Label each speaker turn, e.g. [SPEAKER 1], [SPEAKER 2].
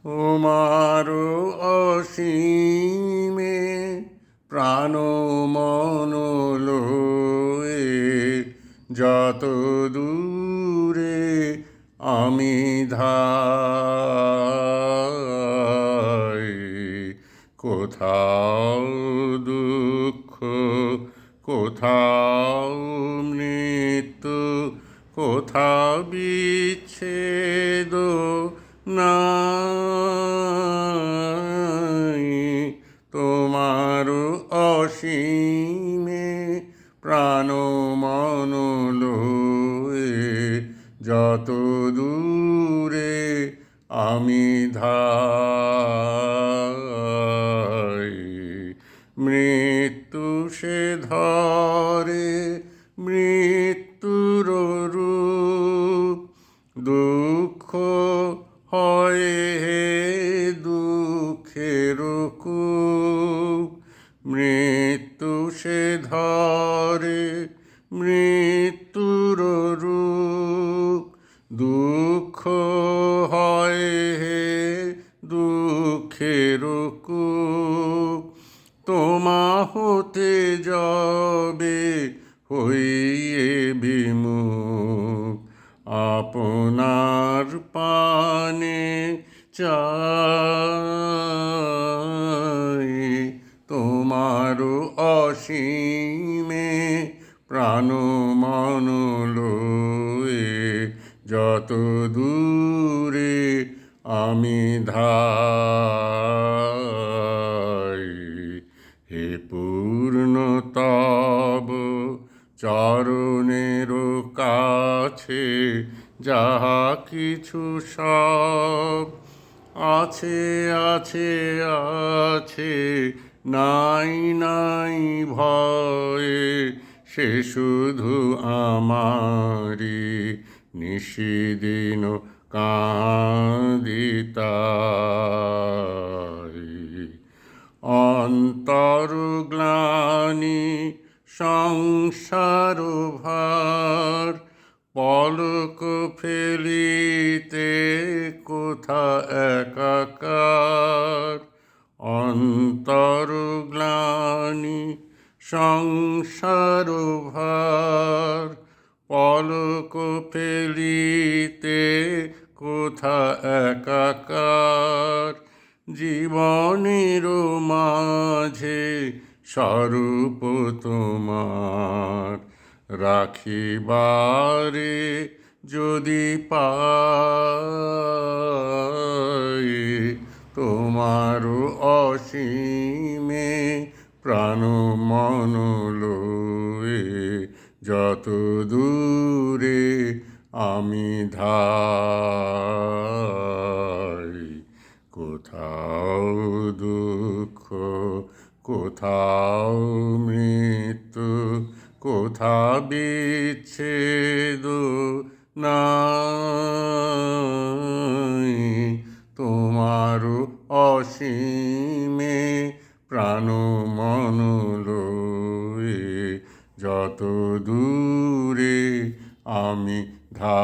[SPEAKER 1] তোমার অসীমে প্রাণ মন লয়ে যত দূরে আমি ধাই, কোথাও দুঃখ, কোথাও মৃত্যু, কোথাও বিচ্ছেদ নাই। তোমার অসীমে প্রাণ মন লয়ে যত দূরে আমি ধাই, মৃত্যু সে ধরে মৃত্যুর রূপ, দুঃখ হয় হে দুঃখের কূপ, মৃত্যু সে ধরে মৃত্যুর রূপ, দুঃখ হয় হে দুঃখের কূপ। তোমা হতে যাবে হইয়ে বিমুখ, আপনার পানে চাই। তোমার অসীমে প্রাণ মন লয়ে যত দূরে আমি ধাই, হে পূর্ণ তব চরণের কাছে যাহা কিছু সব আছে আছে আছে, নাই নাই ভয়ে সে শুধু আমারি নিশিদিন কাঁদিতাই। অন্তর গ্লানি সংসার ভার, পলক ফেলিতে কোথা একাকার। অন্তর গ্লানি সংসার ভার, পলক ফেলিতে কোথা একাকার। জীবনের মাঝে স্বরূপ তোমার রাখিবারে যদি পাই, তোমার অসীমে প্রাণ মন লয়ে যত দূরে আমি ধাই, কোথাও দুঃখ, কোথাও মৃত্যু, কোথা বিচ্ছেদ নাই। তোমার অসীমে প্রাণ মন লয়ে যত দূরে আমি ধাই।